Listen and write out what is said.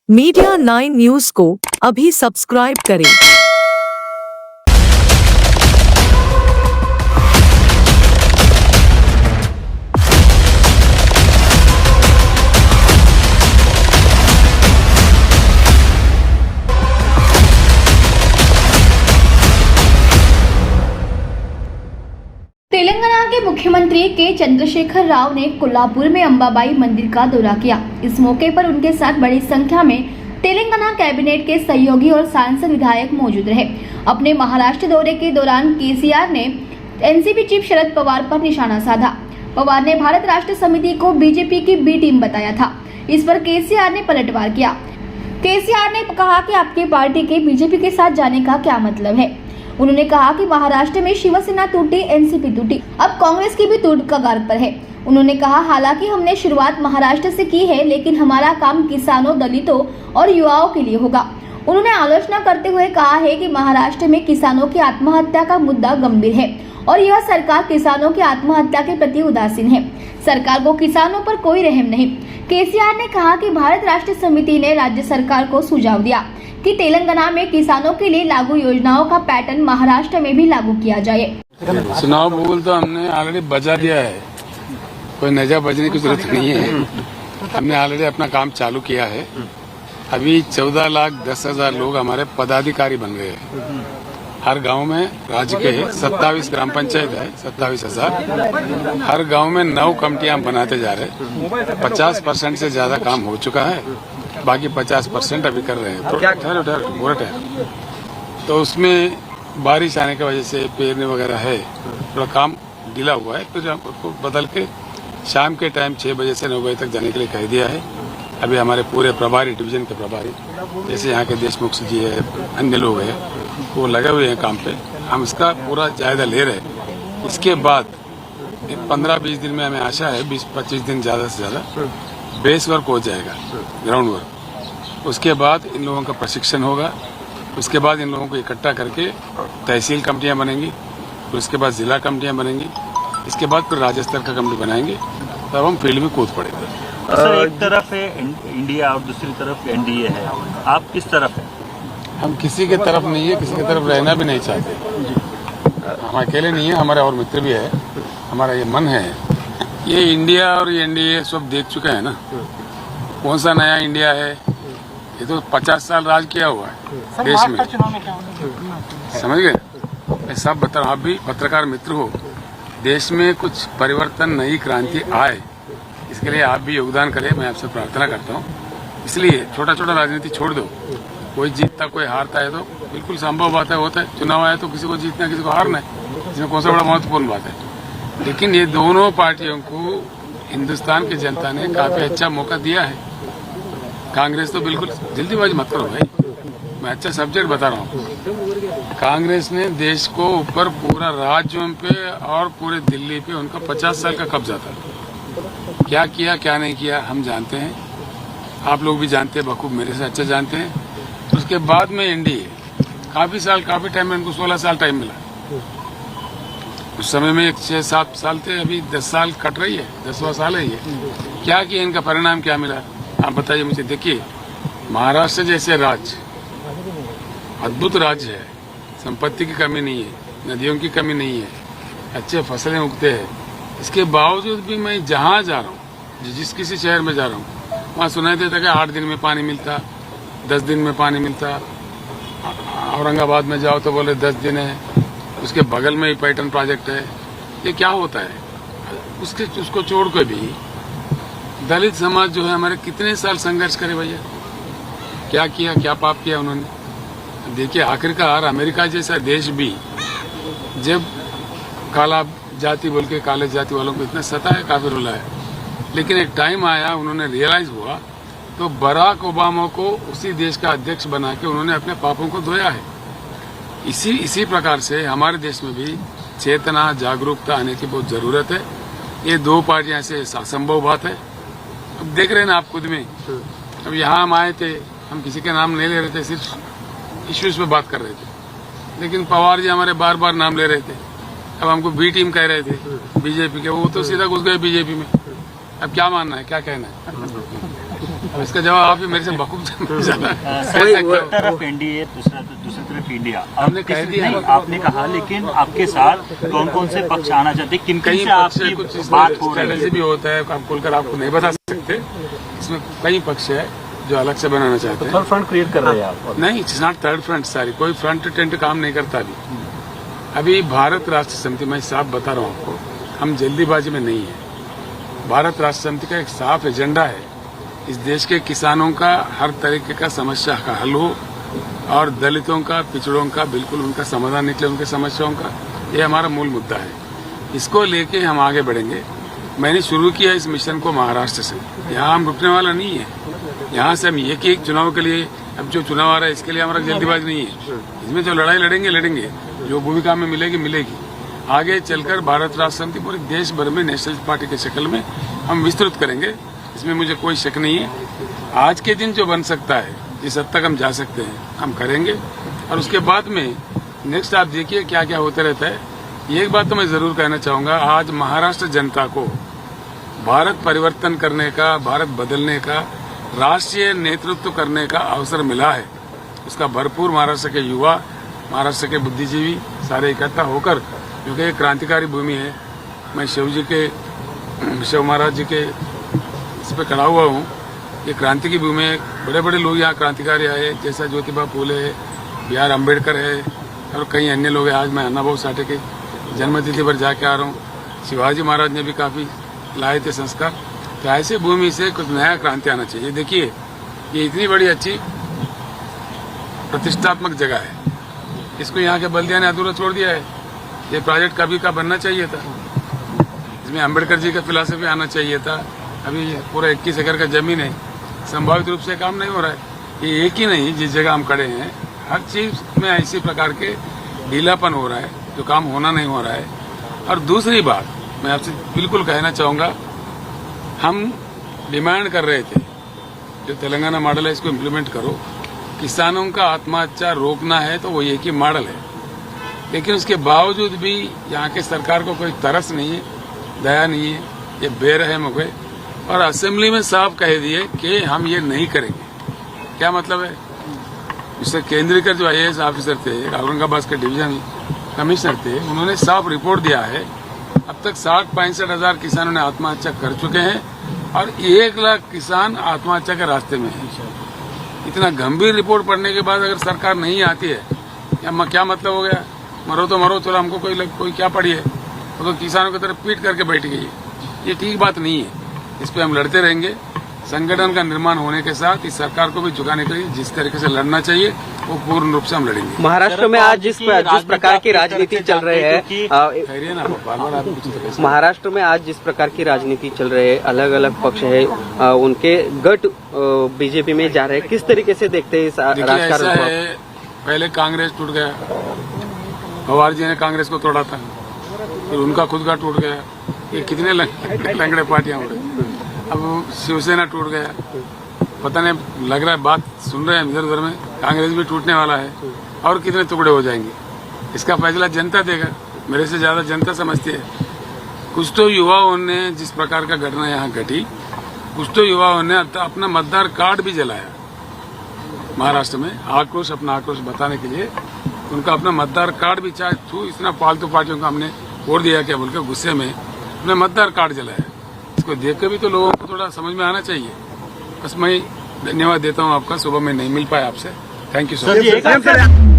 Media 9 news को अभी subscribe करें। तेलंगाना के मुख्यमंत्री के चंद्रशेखर राव ने कोल्हापुर में अंबाबाई मंदिर का दौरा किया। इस मौके पर उनके साथ बड़ी संख्या में तेलंगाना कैबिनेट के सहयोगी और सांसद विधायक मौजूद रहे। अपने महाराष्ट्र दौरे के दौरान केसीआर ने एनसीपी चीफ शरद पवार पर निशाना साधा। पवार ने भारत राष्ट्र समिति को बीजेपी की बी टीम बताया था। इस पर केसीआर ने पलटवार किया। केसीआर ने कहा कि आपकी पार्टी के बीजेपी के साथ जाने का क्या मतलब है। उन्होंने कहा कि महाराष्ट्र में शिवसेना टूटी, एनसीपी टूटी, अब कांग्रेस की भी टूट कगार पर है। उन्होंने कहा, हालांकि हमने शुरुआत महाराष्ट्र से की है, लेकिन हमारा काम किसानों, दलितों और युवाओं के लिए होगा। उन्होंने आलोचना करते हुए कहा है कि महाराष्ट्र में किसानों की आत्महत्या का मुद्दा गंभीर है और यह सरकार किसानों की आत्महत्या के प्रति उदासीन है। सरकार को किसानों पर कोई रहम नहीं। केसीआर ने कहा कि भारत राष्ट्र समिति ने राज्य सरकार को सुझाव दिया कि तेलंगाना में किसानों के लिए लागू योजनाओं का पैटर्न महाराष्ट्र में भी लागू किया जाए। चुनाव भूगोल तो हमने ऑलरेडी बजा दिया है, कोई नया बजने की जरूरत नहीं है। हमने ऑलरेडी अपना काम चालू किया है। अभी 14,10,000 लोग हमारे पदाधिकारी बन गए हैं। हर गांव में राज्य के 27 ग्राम पंचायत है, 27,000। हर गांव में 9 कमेटियां बनाते जा रहे हैं। 50% से ज्यादा काम हो चुका है, बाकी 50% अभी कर रहे हैं। तो ठहर तो उसमें बारिश आने की वजह से पेरने वगैरह है, थोड़ा काम ढीला हुआ है। तो उसको बदल के शाम के टाइम 6 बजे से 9 बजे तक जाने के लिए कह दिया है। अभी हमारे पूरे प्रभारी, डिवीजन के प्रभारी, जैसे यहाँ के देशमुख जी है, अन्य लोग हैं, वो लगे हुए हैं काम पे। हम इसका पूरा जायजा ले रहे हैं। इसके बाद 15-20 दिन में हमें आशा है, 20-25 दिन ज्यादा से ज्यादा बेस वर्क हो जाएगा, ग्राउंड वर्क। उसके बाद इन लोगों का प्रशिक्षण होगा। उसके बाद इन लोगों को इकट्ठा करके तहसील कमेटियां बनेंगी, फिर उसके बाद जिला कमेटियां बनेंगी, इसके बाद फिर राज्य स्तर का कमेटी बनाएंगे, तब हम फील्ड में कूद पड़ेंगे। सर, एक तरफ है इंडिया और दूसरी तरफ एनडीए है, आप किस तरफ हैं? हम किसी के तरफ नहीं है, किसी की तरफ रहना भी नहीं चाहते। हम अकेले नहीं है, हमारे और मित्र भी है। हमारा ये मन है, ये इंडिया और ये एनडीए सब देख चुके हैं ना। कौन सा नया इंडिया है? ये तो 50 साल राज किया हुआ है देश में। समझ गए? मैं सब बता रहा हूं, आप भी पत्रकार मित्र हो। देश में कुछ परिवर्तन, नई क्रांति आए, इसके लिए आप भी योगदान करें, मैं आपसे प्रार्थना करता हूँ। इसलिए छोटा छोटा राजनीति छोड़ दो। कोई जीतता, कोई हारता है तो बिल्कुल संभव बात है, होता है। चुनाव आया तो किसी को जीतना, किसी को हारना है, इसमें कौन सा बड़ा महत्वपूर्ण बात है। लेकिन ये दोनों पार्टियों को हिंदुस्तान की जनता ने काफी अच्छा मौका दिया है। कांग्रेस तो बिल्कुल, जल्दीबाजी मत करो भाई, मैं अच्छा सब्जेक्ट बता रहा हूँ। कांग्रेस ने देश को ऊपर पूरा राज्यों पे और पूरे दिल्ली पे उनका 50 साल का कब्जा था। क्या किया, क्या नहीं किया, हम जानते हैं। आप लोग भी जानते हैं, बखूब मेरे से अच्छा जानते हैं। उसके बाद में एनडीए काफी टाइम में, उनको 16 साल टाइम मिला। उस समय में 6-7 साल थे, अभी 10 साल कट रही है, 10वां साल है ये। क्या किया, इनका परिणाम क्या मिला, आप बताइए मुझे। देखिए, महाराष्ट्र जैसे राज्य अद्भुत राज्य है, संपत्ति की कमी नहीं है, नदियों की कमी नहीं है, अच्छे फसलें उगते हैं। इसके बावजूद भी मैं जहाँ जा रहा हूँ, जिस किसी शहर में जा रहा हूँ, वहाँ सुनाई देता कि 8 दिन में पानी मिलता, 10 दिन में पानी मिलता। औरंगाबाद में जाओ तो बोले 10 दिन है। उसके बगल में ही पैटर्न प्रोजेक्ट है। ये क्या होता है? उसको छोड़ कर भी दलित समाज जो है हमारे, कितने साल संघर्ष करे भैया। क्या किया, क्या पाप किया उन्होंने। देखिए, आखिरकार अमेरिका जैसा देश भी जब काला जाति बोल के काले जाति वालों को इतना सताया, काफी रुलाया, लेकिन एक टाइम आया, उन्होंने रियलाइज हुआ, तो बराक ओबामा को उसी देश का अध्यक्ष बना के उन्होंने अपने पापों को धोया है। इसी प्रकार से हमारे देश में भी चेतना, जागरूकता आने की बहुत जरूरत है। ये दो पार्टियां से असंभव बात है। अब देख रहे हैं ना आप खुद में। अब यहाँ हम आए थे, हम किसी के नाम नहीं ले रहे थे, सिर्फ इश्यूज पे बात कर रहे थे, लेकिन पवार जी हमारे बार बार नाम ले रहे थे। अब हमको बी टीम कह रहे थे बीजेपी के, वो तो सीधा घुस गए बीजेपी में। अब क्या मानना है, क्या कहना है। अब इसका जवाब आप ही मेरे से बखूब जाना एक तरफ एनडीए दूसरी तरफ इंडिया। हमने कह दिया, नहीं, आपने कहा, लेकिन आपके साथ कौन कौन से पक्ष आना चाहते, किन कई से पक्ष है, आपकी कुछ बात हो रही स्ट्रेटेजी है? भी होता है, आप खोलकर आपको नहीं बता सकते। इसमें कई पक्ष है जो अलग से बनाना चाहते हैं। थर्ड फ्रंट क्रिएट कर रहे हैं आप? नहीं, इट्स नॉट थर्ड फ्रंट। सारी कोई फ्रंट टेंट काम नहीं करता अभी भारत राष्ट्र समिति, मैं साफ बता रहा हूँ आपको, हम जल्दीबाजी में नहीं है। भारत राष्ट्र समिति का एक साफ एजेंडा है, इस देश के किसानों का हर तरीके का समस्या का हल हो और दलितों का, पिछड़ों का बिल्कुल उनका समाधान निकले, उनके समस्याओं का। ये हमारा मूल मुद्दा है, इसको लेके हम आगे बढ़ेंगे। मैंने शुरू किया इस मिशन को महाराष्ट्र से, यहाँ हम रुकने वाला नहीं है। यहाँ से हम एक चुनाव के लिए, अब जो चुनाव आ रहा है इसके लिए हमारा जल्दीबाजी नहीं है। इसमें जो लड़ाई लड़ेंगे, जो भूमिका में मिलेगी। आगे चलकर भारत राष्ट्र समिति पूरे देश भर में नेशनल पार्टी की शक्ल में हम विस्तृत करेंगे, इसमें मुझे कोई शक नहीं है। आज के दिन जो बन सकता है, जिस हद तक हम जा सकते हैं, हम करेंगे। और उसके बाद में नेक्स्ट आप देखिए क्या क्या होता रहता है। एक बात तो मैं जरूर कहना चाहूंगा, आज महाराष्ट्र जनता को भारत परिवर्तन करने का, भारत बदलने का, राष्ट्रीय नेतृत्व करने का अवसर मिला है। उसका भरपूर महाराष्ट्र के युवा, महाराष्ट्र के बुद्धिजीवी सारे इकट्ठा होकर, क्योंकि ये क्रांतिकारी भूमि है। मैं शिव महाराज जी के इस पे खड़ा हुआ हूँ। ये क्रांति की भूमि है, बड़े बड़े लोग यहाँ क्रांतिकारी आए, जैसा ज्योतिबा फूले है, बी.आर. अम्बेडकर है और कई अन्य लोग हैं। आज मैं अन्नाभाऊ साठे के जन्मतिथि पर जाके आ रहा हूँ। शिवाजी महाराज ने भी काफी लाए थे संस्कार। तो ऐसे भूमि से कुछ नया क्रांति आना चाहिए। देखिए, ये इतनी बड़ी अच्छी प्रतिष्ठात्मक जगह है, इसको यहाँ के बल्दिया ने अधूरा छोड़ दिया है। ये प्रोजेक्ट कभी का बनना चाहिए था, इसमें अम्बेडकर जी का फिलॉसफी आना चाहिए था। अभी पूरा 21 एकड़ का जमीन है, संभावित रूप से काम नहीं हो रहा है। ये एक ही नहीं, जिस जगह हम खड़े हैं हर चीज में इसी प्रकार के ढीलापन हो रहा है, जो काम होना नहीं हो रहा है। और दूसरी बात मैं आपसे बिल्कुल कहना चाहूंगा, हम डिमांड कर रहे थे जो तेलंगाना मॉडल है इसको इम्प्लीमेंट करो। किसानों का आत्महत्या रोकना है तो वो एक ही मॉडल है, लेकिन उसके बावजूद भी यहाँ के सरकार को कोई तरस नहीं है, दया नहीं है, ये बेरहम हो गए और असेंबली में साफ कह दिए कि हम ये नहीं करेंगे। क्या मतलब है? मिस्टर केंद्रीकर जो IAS ऑफिसर थे, औरंगाबाद के डिवीजन कमिश्नर थे, उन्होंने साफ रिपोर्ट दिया है अब तक 60-65 हजार किसानों ने आत्महत्या कर चुके हैं और 1 लाख किसान आत्महत्या के रास्ते में हैं। इतना गंभीर रिपोर्ट पढ़ने के बाद अगर सरकार नहीं आती है, क्या मतलब हो गया? मरो तो मरो, चलो हमको कोई क्या पड़ी है, वो तो किसानों की तरफ पीट करके बैठ गई है। ये ठीक बात नहीं है, इस पे हम लड़ते रहेंगे। संगठन का निर्माण होने के साथ इस सरकार को भी झुकाने के लिए जिस तरीके से लड़ना चाहिए वो पूर्ण रूप से हम लड़ेंगे। महाराष्ट्र में आज जिस प्रकार की राजनीति चल रही है, कहिए ना, बार-बार आप कुछ। महाराष्ट्र में आज जिस प्रकार की राजनीति चल रही है, अलग अलग पक्ष है, उनके गट बीजेपी में जा रहे हैं, किस तरीके से देखते हैं इस राजकारण को? पहले कांग्रेस टूट गया, पवार जी ने कांग्रेस को तोड़ा था, फिर उनका खुद का टूट गया। ये कितने लंगड़े पार्टियां हो गई। अब शिवसेना टूट गया, पता नहीं, लग रहा है, बात सुन रहे हैं इधर उधर में, कांग्रेस भी टूटने वाला है और कितने टुकड़े हो जाएंगे, इसका फैसला जनता देगा। मेरे से ज्यादा जनता समझती है। कुछ तो युवाओं ने, जिस प्रकार का घटना यहाँ घटी, कुछ तो युवाओं ने अपना मतदार कार्ड भी जलाया महाराष्ट्र में, आक्रोश, अपना आक्रोश बताने के लिए। उनका अपना मतदार कार्ड भी, चाहे इतना फालतू पार्टियों का हमने वोट दिया क्या बोल के गुस्से में अपने मतदार कार्ड जलाया। इसको देख के भी तो लोगों को थोड़ा समझ में आना चाहिए। बस मैं धन्यवाद देता हूँ आपका, सुबह में नहीं मिल पाया आपसे। Thank you so much.